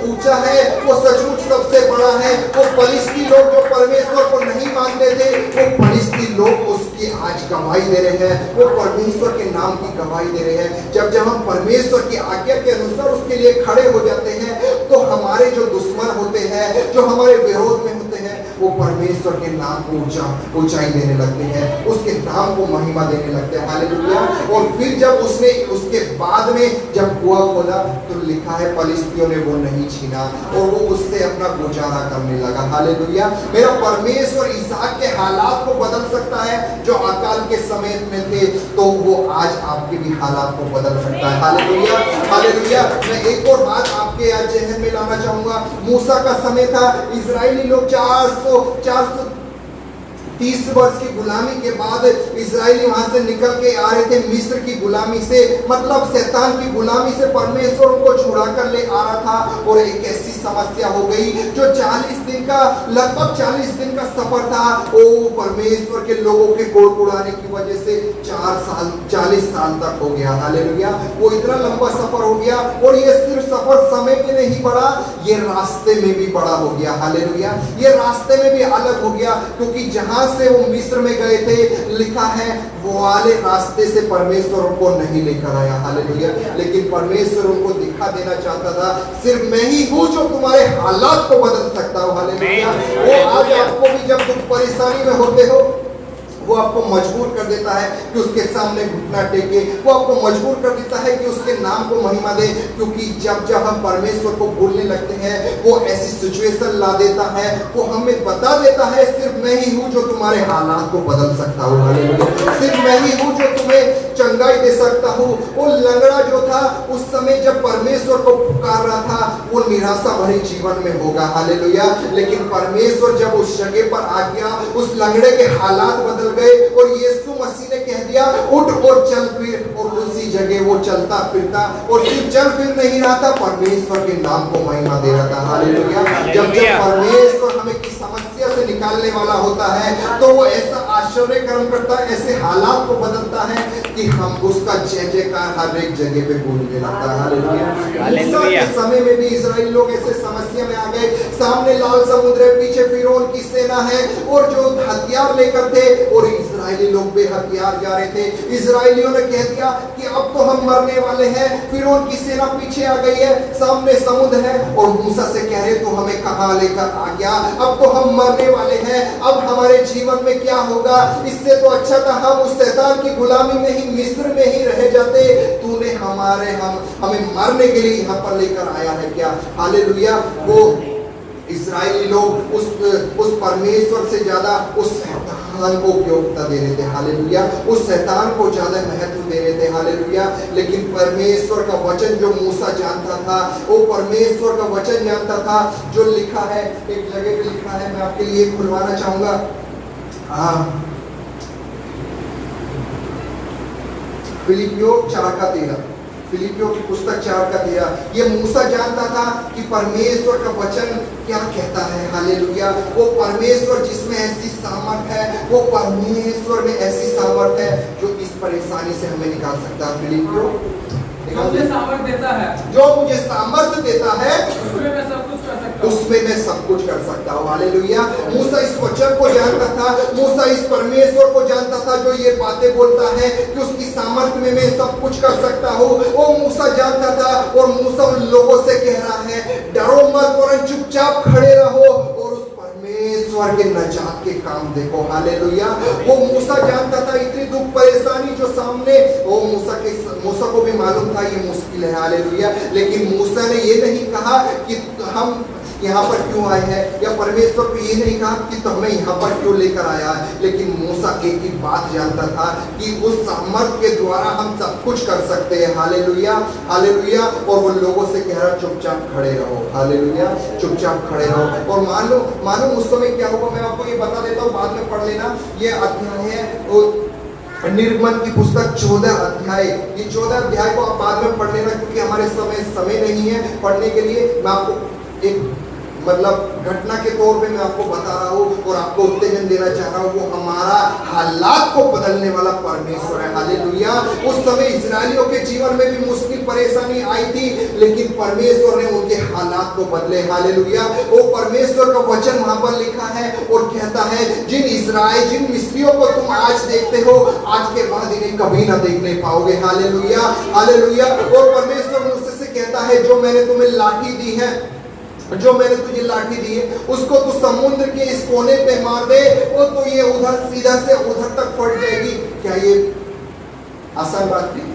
ऊंचा है, वो सचमुच सबसे बड़ा है। वो फलिस्ती लोग जो परमेश्वर को नहीं मानते थे, वो फलिस्ती लोग उसकी आज गवाही दे रहे हैं, वो परमेश्वर के नाम की गवाही दे रहे हैं। जब हम परमेश्वर की आज्ञा के अनुसार उसके लिए खड़े हो जाते हैं, तो हमारे जो दुश्मन होते हैं, जो हमारे विरोध में होते हैं, वो परमेश्वर के नाम को ऊंचाई देने लगते हैं, उसके नाम को महिमा देने लगते हैं। हालेलुया। और फिर जब उसने उसके बाद में जब कुआं खोदा तो लिखा है फलिस्तियों ने वो नहीं छीना और वो उससे अपना गुजारा करने लगा। हालेलुया। मेरा परमेश्वर इसहाक के हालात को बदल सकता है, जो अकाल के समय में थे, तो वो आज आपके भी हालात को बदल सकता है। हालेलुया। हालेलुया। मैं एक और बात आपके आज जहन में लाना चाहूंगा। मूसा का समय था, इजरायली लोग 430 वर्ष की गुलामी के बाद इजरायली वहां से निकल के आ रहे थे मिस्र की गुलामी से, मतलब शैतान की गुलामी से परमेश्वर उनको छुड़ा कर ले आ रहा था। और एक ऐसी समस्या हो गई जो 40 दिन का, लगभग 40 दिन का सफर था, वो परमेश्वर के लोगों के गोड़ उड़ाने की वजह से 40 साल तक हो गया। हालेलुया। वो इतना लंबा सफर हो गया, और ये सिर्फ सफर समय में नहीं बढ़ा, ये रास्ते में भी बड़ा हो गया। हालेलुया। ये रास्ते में भी अलग हो गया, क्योंकि जहां से वो मिस्र में गए थे, लिखा है वो वाले रास्ते से परमेश्वर उनको नहीं लेकर आया। हालेलुया। लेकिन परमेश्वर उनको दिखा देना चाहता था, सिर्फ मैं ही हूं जो तुम्हारे हालात को बदल सकता हूं। हालेलुया। वो आज आपको भी जब तुम परेशानी में होते हो, वो आपको मजबूर कर देता है कि उसके सामने घुटना टेके, वो आपको मजबूर कर देता है कि उसके नाम को महिमा दे, क्योंकि जब हम परमेश्वर को भूलने लगते हैं, वो ऐसी सिचुएशन ला देता है, वो हमें बता देता है सिर्फ मैं ही हूं जो तुम्हारे हालात को बदल सकता हूं। हालेलुया। सिर्फ मैं ही हूं जो तुम्हें चंगाई दे सकता हूं। वो लंगड़ा जो था उस समय जब परमेश्वर को पुकार रहा था, वो निराशा भरी जीवन में होगा। हालेलुया। लेकिन परमेश्वर जब उस जगह पर आ गया, उस लंगड़े के हालात बदल गए, और यीशु मसीह ने कह दिया उठ और चल फिर, और उसी जगह वो चलता फिरता और सिर्फ चल फिर नहीं रहा था, परमेश्वर के नाम को महिमा दे रहा था। हालेलुया। जब परमेश्वर हमें किस समस्या से निकालने वाला होता है तो वो ऐसा आश्चर्य कर्म करता है, ऐसे हालात को बदलता है कि हम उसका जय जयकार हर एक जगह पे बोलने लगता है। हालेलुया। मूसा के समय में भी इजराइली लोग ऐसे समस्या में आ गए, सामने लाल समुद्र है, पीछे फिरौन की सेना है और जो हथियार लेकर थे, और इजराइली लोग बेहथियार जा रहे थे। इजराइलियों ने कह दिया कि अब तो हम मरने वाले हैं, फिरौन की सेना पीछे आ गई है, सामने समुद्र है, और मूसा से कह रहे तो हमें कहां लेकर आ गया, अब तो हम मरने वाले हैं, अब हमारे जीवन में क्या होगा, इससे तो अच्छा था हम उस शैतान की गुलामी में ही, मिस्र में ही रह जाते, तूने हमें मरने के लिए यहाँ पर लेकर आया है क्या। हालेलुया। वो इस्राएली लोग उस परमेश्वर से ज्यादा उस शैतान को उपयोगिता दे रहे थे। हालेलुया। उस शैतान को ज्यादा महत्व दे रहे थे। हालेलुया। लेकिन परमेश्वर का वचन जो मूसा जानता था, वो परमेश्वर का वचन जानता था जो लिखा है, एक जगह पे लिखा है, मैं आपके लिए खुलवाना चाहूंगा। फिलिपियों 4:13, फिलिपियों की पुस्तक 4:13। ये मूसा जानता था कि परमेश्वर का वचन क्या कहता है। हालेलुया। वो परमेश्वर जिसमें ऐसी सामर्थ है, वो परमेश्वर में ऐसी सामर्थ है जो इस परेशानी से हमें निकाल सकता है। फिलिपियों मुझे सामर्थ देता है, जो मुझे सामर्थ देता है, उसमें मैं सब कुछ कर सकता हूं, उसमें मैं सब कुछ कर सकता हूँ। हालेलुया। मूसा इस वचन को जानता था, मूसा इस परमेश्वर को जानता था जो ये बातें बोलता है कि उसकी सामर्थ में मैं सब कुछ कर सकता हूँ। वो मूसा जानता था, और मूसा उन लोगों से कह रहा है डरो मत, वरन चुपचाप खड़े रहो और उस परमेश्वर के नजात के काम देखो। हालेलुया। वो मूसा जानता था इतनी दुख परेशानी जो सामने, वो मूसा को भी मालूम था ये मुश्किल है। हालेलुया। लेकिन मूसा ने ये नहीं कहा कि हम यहाँ पर क्यों आए हैं, या परमेश्वर को ये नहीं कहा कि तो हमें यहाँ पर क्यों लेकर आया है। लेकिन मूसा एक ही बात जानता था कि उस सामर्थ के द्वारा हम सब कुछ कर सकते हैं। हालेलुया। हालेलुया। और वो लोगों से कह रहा चुपचाप खड़े रहो। हालेलुया। चुपचाप खड़े रहो। और मालूम उस समय क्या हुआ, मैं आपको ये बता देता हूँ, बाद में पढ़ लेना। ये अध्याय है निर्गमन की पुस्तक 14 अध्याय। ये 14 अध्याय को आप बाद में पढ़ लेना, क्योंकि हमारे समय नहीं है पढ़ने के लिए। मैं आपको एक घटना के तौर पे मैं आपको बता रहा हूँ और आपको उत्तेजन देना चाह रहा हूँ। वो हमारा हालात को बदलने वाला परमेश्वर है। हालेलुया। उस समय इस्राएलियों के जीवन में भी मुश्किल परेशानी आई थी, लेकिन परमेश्वर ने उनके हालात को बदले। हालेलुया। वो परमेश्वर का वचन वहां पर लिखा है और कहता है जिन मिस्रियों को तुम आज देखते हो, आज के बाद इन्हें कभी ना देखने पाओगे। हालेलुया। हालेलुया। और परमेश्वर मुझसे से कहता है जो मैंने तुम्हें लाठी दी है, जो मैंने तुझे लाठी दी है, उसको तू समुद्र के इस कोने पे मार दे, वो तो ये उधर सीधा से उधर तक फट जाएगी। क्या ये आसान बात थी?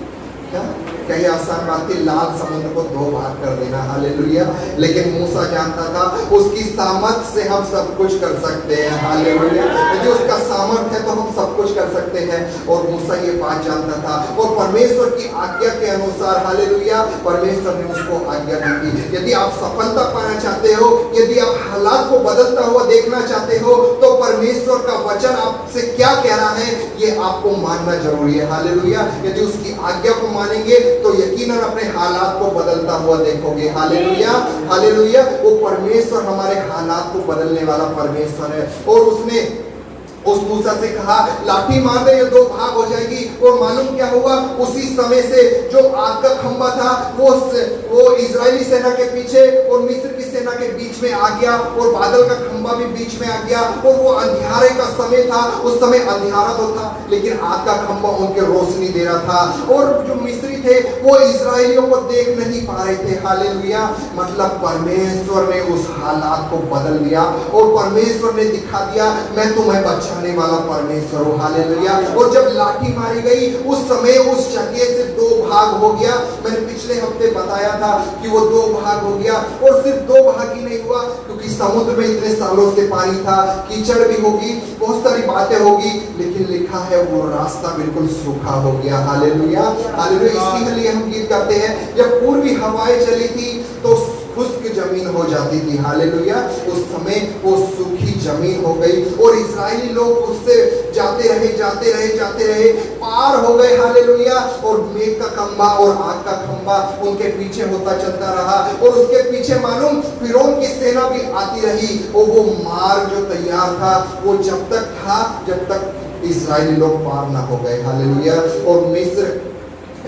क्या ये आसान बात थी? लाल समुद्र को 2 भाग कर देना। हालेलुया। लेकिन मूसा जानता था उसकी सामर्थ से हम सब कुछ कर सकते हैं। हालेलुया। यदि उसका सामर्थ है तो हम सब कुछ कर सकते हैं, और मूसा ये बात जानता था, और परमेश्वर की आज्ञा के अनुसार, हालेलुया, परमेश्वर ने उसको आज्ञा दी थी। यदि आप सफलता पाना चाहते हो, यदि आप हालात को बदलता हुआ देखना चाहते हो, तो परमेश्वर का वचन आपसे क्या कह रहा है ये आपको मानना जरूरी है। हालेलुया। यदि उसकी आज्ञा को मानेंगे तो यकीनन अपने हालात को बदलता हुआ देखोगे। हालेलुया। हालेलुया। वो परमेश्वर हमारे हालात को बदलने वाला परमेश्वर है। और उसने उस मूसा से कहा लाठी मार दे, ये 2 भाग हो जाएगी। और मालूम क्या हुआ, उसी समय से जो आग का खंबा था वो इजरायली सेना के पीछे और मिस्र की सेना के बीच में आ गया, और बादल का खंबा भी बीच में आ गया, और वो अंधियारे का समय था। उस समय अंधियारा तो था, लेकिन आग का खंबा उनके रोशनी दे रहा था, और जो मिस्री थे वो इजरायलियों को देख नहीं पा रहे थे। हालेलुया। मतलब परमेश्वर ने उस हालात को बदल दिया, और परमेश्वर ने दिखा दिया मैं तुम्हें बचाने वाला परमेश्वर हूँ। हालेलुया। और जब लाठी मारी गई, उस समय उस जगह से 2 भाग हो गया। मैंने पिछले हफ्ते बताया था कि वो 2 भाग हो गया, और सिर्फ 2 भाग ही नहीं हुआ, क्योंकि समुद्र में इतने सालों से पानी था, कीचड़ भी होगी, बहुत सारी बातें होगी, लेकिन लिखा है वो रास्ता बिल्कुल सूखा हो गया। हालेलुया। हालेलुया। इसीलिए हम गीत गाते हैं जब पूर्वी हवाएं चली थी तो खुश्क शुष्क जमीन हो जाती थी। हालेलुया। उस समय वो सूखी जमीन हो गई और इस्राएली लोग उससे जाते रहे, पार हो गए। हालेलुया। और मेघ का खंभा और आग का खंभा उनके पीछे होता चलता रहा और उसके पीछे मालूम फिरौन की सेना भी आती रही और वो मार्ग जो तैयार था वो जब तक इस्राएली लोग पार ना हो गए। हालेलुया। और मिस्र,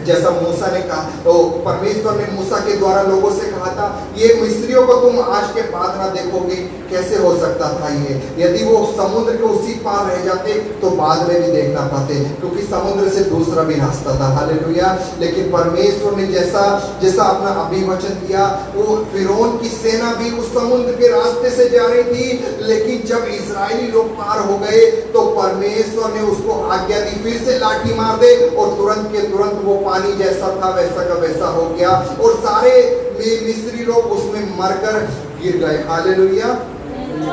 जैसा मूसा ने कहा, तो परमेश्वर ने मूसा के द्वारा लोगों से कहा था, ये मिस्रियों को तुम आज के बाद ना देखोगे। कैसे हो सकता था ये? यदि वो समुद्र के उसी पार रह जाते तो बाद में भी देख ना पाते, क्योंकि समुद्र से दूसरा भी रास्ता था। हालेलुया। लेकिन परमेश्वर ने जैसा अपना अभिवचन दिया, वो फिरौन की सेना भी उस समुद्र के रास्ते से जा रही थी, लेकिन जब इस्राएली लोग पार हो गए तो परमेश्वर ने उसको आज्ञा दी, फिर से लाठी मार दे, और तुरंत के तुरंत वो पानी जैसा था वैसा का वैसा हो गया और सारे मिस्री लोग उसमें मरकर गिर गए। हालेलुया।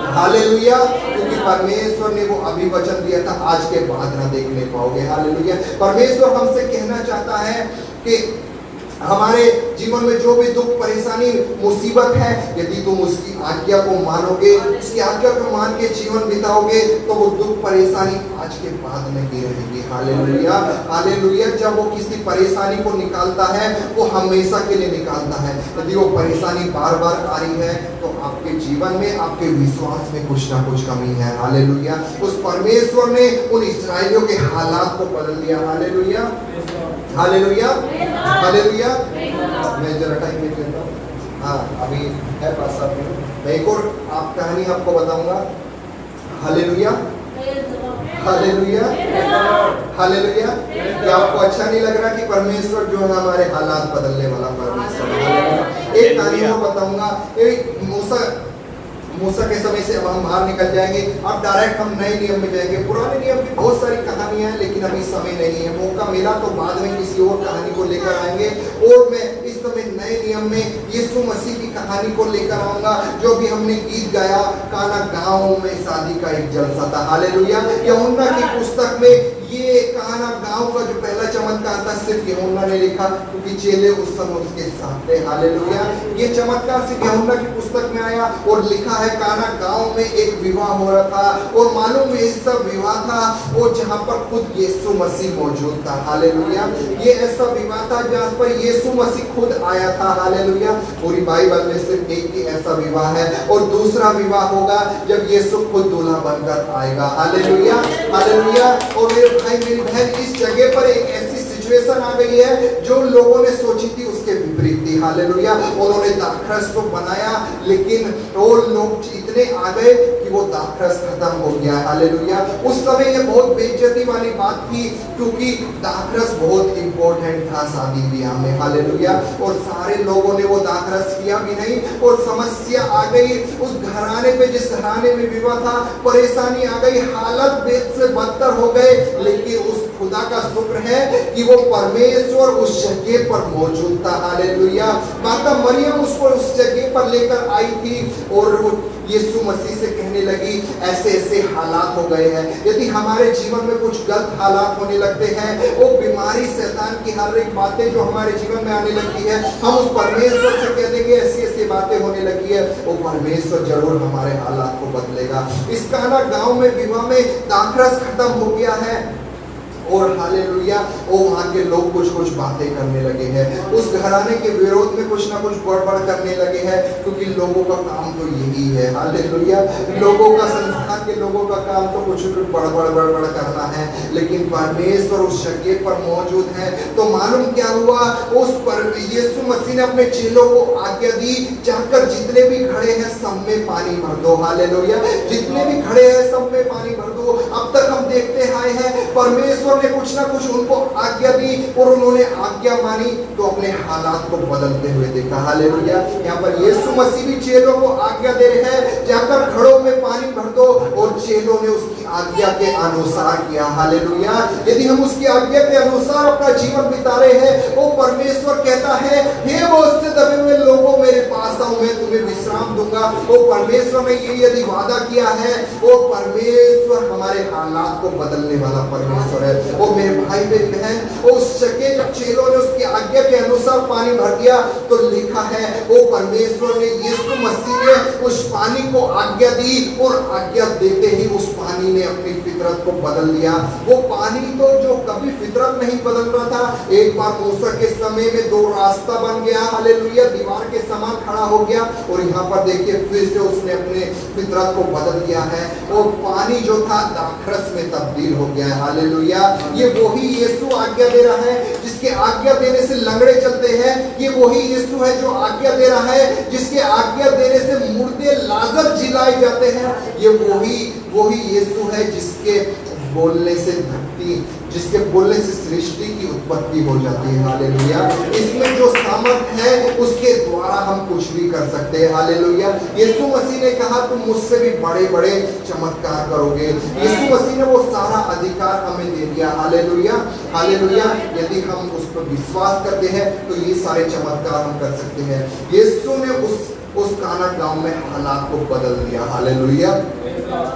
हालेलुया। क्योंकि परमेश्वर ने वो अभिवचन दिया था, आज के बाद ना देखने पाओगे। हालेलुया। परमेश्वर हमसे कहना चाहता है कि हमारे जीवन में जो भी दुख, परेशानी, मुसीबत है, यदि तुम उसकी आज्ञा को मानोगे, उसकी आज्ञा को मान के जीवन बिताओगे, तो वो दुख, परेशानी आज के बाद नहीं रहेगी। हालेलुया। हालेलुया। जब वो किसी परेशानी को निकालता है, वो हमेशा के लिए निकालता है। यदि वो परेशानी बार बार आ रही है तो आपके जीवन में, आपके विश्वास में कुछ ना कुछ कमी है। हालेलुया। उस परमेश्वर ने उन इस्राएलियों के हालात को बदल दिया। हालेलुया। हालेलुया। हालेलुया। मैं जरा टाइम देख लेता हूँ। हाँ, अभी है पास साहब में, मैं एक और कहानी आपको बताऊंगा। हालेलुया। हालेलुया। हालेलुया। क्या आपको अच्छा नहीं लग रहा कि परमेश्वर जो है हमारे हालात बदलने वाला परमेश्वर है? एक कहानी को बताऊंगा। मूसा के समय से अब हम बाहर निकल जाएंगे, अब डायरेक्ट हम नए नियम में जाएंगे। पुराने नियम की बहुत सारी कहानियां हैं, लेकिन अभी समय नहीं है। मौका मिला तो बाद में किसी और कहानी को लेकर आएंगे, और मैं इस समय नए नियम में यीशु मसीह की कहानी को लेकर आऊंगा, जो भी हमने गीत गाया, काना गांव में शादी का एक जलसा था। हालेलुया। यूहन्ना की पुस्तक में ये काना गांव का जो पहला चमत्कार था, सिर्फ यूहन्ना ने लिखा, क्योंकि चेले उस समय उसके साथ थे। हालेलुया। ये चमत्कार सिर्फ यूहन्ना की पुस्तक में आया और लिखा है, काना गांव में एक विवाह हो रहा था, और मालूम है ऐसा विवाह था वो जहां पर खुद यीशु मसीह मौजूद था। हालेलुया। ये ऐसा विवाह था जहां पर यीशु मसीह खुद आया था। हालेलुया। पूरी बाइबल में सिर्फ एक ही ऐसा विवाह है, और दूसरा विवाह होगा जब यीशु खुद दूल्हा बनकर आएगा। हालेलुया। हालेलुया। और मेरे भाई, मेरी बहन, इस जगह पर एक ऐसी सिचुएशन आ गई है जो लोगों ने सोची थी उसके विपरीत थी। हालेलुया। उन्होंने दाखरस को बनाया, लेकिन वो लोग इतने आ गए कि वो दाखरस खत्म हो गया। हालेलुया। उस समय ये बहुत बेइज्जती वाली बात थी, क्योंकि दाखरस बहुत इंपॉर्टेंट था शादी ब्याह में। हालेलुया। और सारे लोगों ने वो दाखरस किया भी नहीं, और समस्या आ गई उस घराने पे, जिस घराने में विवाह था। परेशानी आ गई, हालत बेद से बदतर हो गए, लेकिन उस खुदा का शुक्र है कि वो परमेश्वर उस जगह पर मौजूद था। हालेलुया। माता मरियम उसको उस जगह पर लेकर आई थी, और यीशु मसीह से कहने लगी, ऐसे ऐसे हालात हो गए हैं। यदि हमारे जीवन में कुछ गलत हालात होने लगते हैं, वो बीमारी, शैतान की हर एक बातें जो हमारे जीवन में आने लगती है, हम उस परमेश्वर से कह देंगे ऐसी ऐसी बातें होने लगी है, वो परमेश्वर जरूर हमारे हालात को बदलेगा। इस काना गांव में विवाह में दाखरस खत्म हो गया है, और हालेलुया, वो वहाँ के लोग कुछ कुछ बातें करने लगे हैं, उस घराने के विरोध में कुछ ना कुछ गड़बड़ करने लगे हैं, क्योंकि लोगों का काम तो यही है। हालेलुया। लोगों का, संसार के लोगों का काम तो कुछ गड़बड़ करना है, लेकिन परमेश्वर उस जगह पर मौजूद है। तो मालूम क्या हुआ, उस पर यीशु मसीह ने अपने चेलों को आज्ञा दी, जाकर जितने भी खड़े हैं सब में पानी भर दो। हालेलुया। जितने भी खड़े हैं सब में पानी भर दो। अब तक हम देखते आए हैं परमेश्वर ने कुछ ना कुछ उनको आज्ञा दी, और उन्होंने आज्ञा मानी तो अपने हालात को बदलते हुए देखा। हालेलुया। यहाँ पर यीशु मसीह भी चेलों को आज्ञा दे रहे हैं, जाकर घड़ों में पानी भर दो, और चेलों ने उसकी आज्ञा के अनुसार किया। हालेलुया। यदि हम उसकी आज्ञा के अनुसार अपना जीवन बिता रहे हैं, वो परमेश्वर कहता है, हे बोझ से दबे हुए लोगों, मेरे पास आओ, मैं तुम्हें विश्राम दूंगा। वो परमेश्वर ने ये यदि वादा किया है, वो परमेश्वर हमारे हालात को बदलने वाला परमेश्वर है। वो मेरे भाई मेरी बहन, वो उस जगह जब चेलों ने उसकी आज्ञा के अनुसार पानी भर दिया तो लिखा है वो परमेश्वर ने, यीशु मसीह ने उस पानी को आज्ञा दी और आज्ञा देते ही उस पानी ने अपनी फितरत को बदल दिया। वो पानी तो जो कभी फितरत नहीं बदल रहा था, एक बार मूसा के समय में दो रास्ता बन गया, हालेलुया, दीवार के समान खड़ा हो गया। और यहाँ पर देखिए फिर से उसने अपने फितरत को बदल दिया है और पानी जो था दाखरस में तब्दील हो गया है, हालेलुया। ये वही यीशु आज्ञा दे रहा है जिसके आज्ञा देने से लंगड़े चलते हैं। ये वही यीशु है जो आज्ञा दे रहा है जिसके आज्ञा देने से मुर्दे लाजर जिलाए जाते हैं। ये वही यीशु है जिसके बोलने से धरती, जिसके बोलने से सृष्टि की उत्पत्ति हो जाती है, हालेलुया। इसमें जो सामर्थ है उसके द्वारा हम कुछ भी कर सकते हैं, हालेलुया। यीशु मसीह ने कहा तुम मुझसे भी बड़े बड़े चमत्कार करोगे। यीशु मसीह ने वो सारा अधिकार हमें दे दिया, हालेलुया, हालेलुया। यदि हम उस पर विश्वास करते हैं तो ये सारे चमत्कार हम कर सकते हैं। यीशु ने उस काना गांव में हालात को बदल दिया, हालेलुया,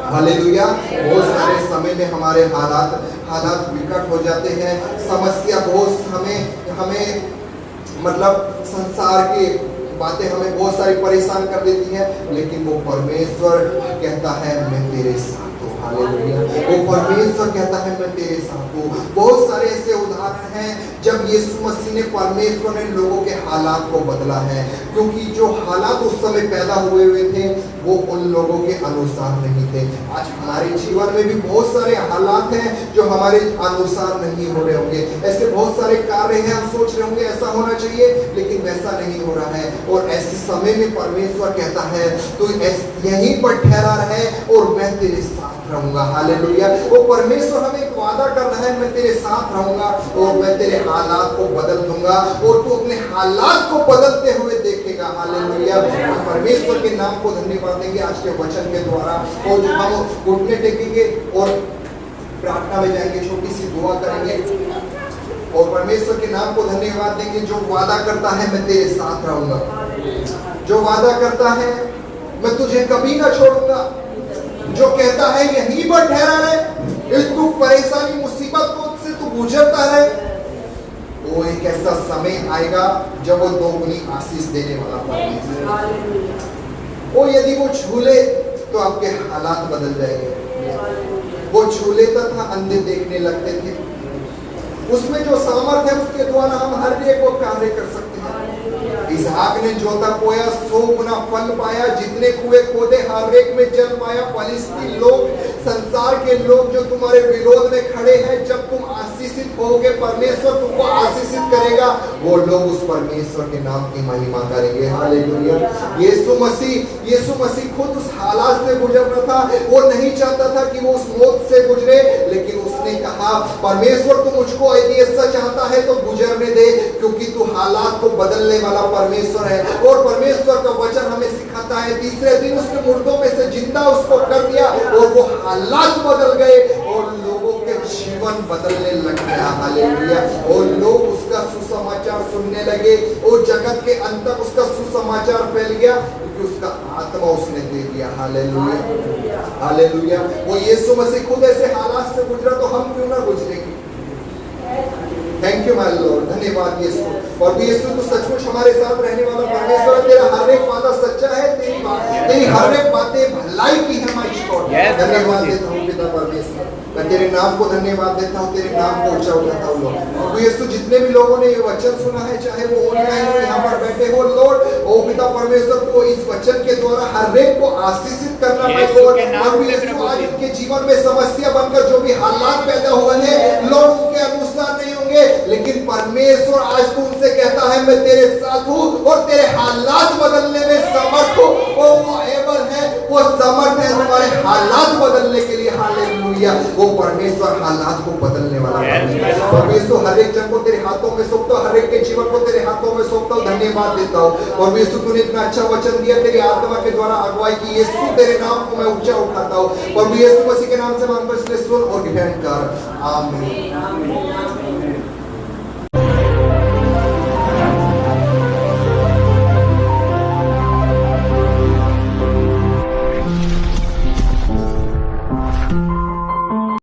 हालेलुया। बहुत सारे समय में हमारे हालात विकट हो जाते हैं, समस्या बहुत हमें मतलब संसार की बातें हमें बहुत सारी परेशान कर देती हैं, लेकिन वो परमेश्वर कहता है मैं तेरे साथ हूँ, हालेलुया। वो परमेश्वर कहता है मैं तेरे साथ हूँ। बहुत सारे ऐसे उदाहरण हैं जब यीशु मसीह ने, परमेश्वर ने लोगों के हालात को बदला है, क्योंकि जो हालात उस समय पैदा हुए थे वो उन लोगों के अनुसार नहीं थे। आज हमारे जीवन में भी बहुत सारे हालात हैं जो हमारे अनुसार नहीं हो रहे होंगे। ऐसे बहुत सारे कार्य हैं, हम सोच रहे होंगे ऐसा होना चाहिए लेकिन वैसा नहीं हो रहा है। और ऐसे समय में परमेश्वर कहता है तो यहीं पर ठहरा रहे और मैं तेरे साथ रहूंगा, हालेलुया। वो परमेश्वर हमें एक वादा कर रहा है मैं तेरे साथ रहूंगा और मैं तेरे हालात को बदल दूंगा और तू अपने हालात को बदलते हुए देखेगा, हालेलुया। परमेश्वर के नाम को धन्यवाद देंगे आज के वचन के द्वारा। और हम घुटने टेकेंगे और प्रार्थना में जाएंगे, छोटी सी दुआ करेंगे और परमेश्वर के नाम को धन्यवाद देंगे जो वादा करता है मैं तेरे साथ रहूंगा, जो वादा करता है मैं तुझे कभी ना छोड़ूंगा, जो कहता है यहीं पर ठहरा रहे, इस दुख परेशानी मुसीबत को से तू गुजरता रहे। वो एक ऐसा समय आएगा जब वो दोगुनी आशीष देने वाला परमेश्वर, वो यदि वो छू ले तो आपके हालात बदल जाएंगे। वो छू लेता था, अंधे देखने लगते थे। उसमें जो सामर्थ्य है उसके द्वारा हम हर एक वो कार्य कर सकते हैं। इसहाक ने जोता बोया 100 गुना फल पाया, जितने कुएं खोदे हर एक में जल पाया। फलिस्ती लोग, संसार के लोग जो तुम्हारे विरोध में खड़े हैं, जब तुम आशीषित होगे परमेश्वर तुमको आशीषित करेगा, वो लोग उस परमेश्वर के नाम की महिमा करेंगे, हालेलुया। यीशु मसीह खुद उस हालात से गुजर रहा था। वो नहीं चाहता था कि वो उस मौत से गुजरे, लेकिन उसने कहा परमेश्वर तू मुझको यदि ऐसा चाहता है तो गुजरने दे, क्योंकि तू हालात को बदलने वाला परमेश्वर है। और परमेश्वर का वचन हमें सिखाता है तीसरे दिन उसने मुर्दों में से जिंदा उसको कर दिया और वो हालात बदल गए और लोगों के जीवन बदलने लग गया, हालेलुया। और लोग उसका सुसमाचार सुनने लगे और जगत के अंत तक उसका सुसमाचार फैल गया, क्योंकि उसका आत्मा उसने दे दिया, हालेलुया, हालेलुया। वो यीशु मसीह खुद ऐसे हालात से गुजरा तो हम क्यों ना गुजरेंगे। थैंक यू माय लॉर्ड, धन्यवाद यीशु। और भी यीशु तू सचमुच हमारे साथ रहने वाला परमेश्वर, तेरा हर एक वादा सच्चा है, तेरी हर एक बातें भलाई की है माय गॉड। धन्यवाद देता हूँ पिता परमेश्वर, मैं तेरे नाम को धन्यवाद देता हूँ, तेरे नाम को ऊंचा उठाता हूँ लॉर्ड। और यीशु जितने भी लोगों ने ये वचन सुना है, चाहे वो ऑनलाइन हो यहाँ पर बैठे हो लॉर्ड, ओ पिता परमेश्वर को इस वचन के द्वारा हर एक को आशीषित करना माय गॉड। और यीशु आज उनके जीवन में समस्या बनकर जो भी हालात पैदा हुए हैं लॉर्ड उनके अनुसार नहीं होंगे, लेकिन परमेश्वर आज तू उनसे कहता है मैं तेरे साथ हूँ और तेरे हालात बदलने में समर्थ हूँ। वो एबल है, वो समर्थ है तुम्हारे हालात बदलने के लिए, हालेलुया। वो परमेश्वर हालात को बदलने वाला है। परमेश्वर हर एक जन को तेरे हाथों में सौंपता हूँ, हर एक के जीवन को तेरे हाथों में सौंपता हूँ, धन्यवाद देता हूँ। और यीशु तूने इतना अच्छा वचन दिया, तेरी आत्मा के द्वारा अगुवाई की, यीशु तेरे नाम को मैं ऊंचा उठाता हूँ और यीशु मसीह के नाम से मांगता हूँ, इसलिए सुन और ग्रहण कर, आमीन।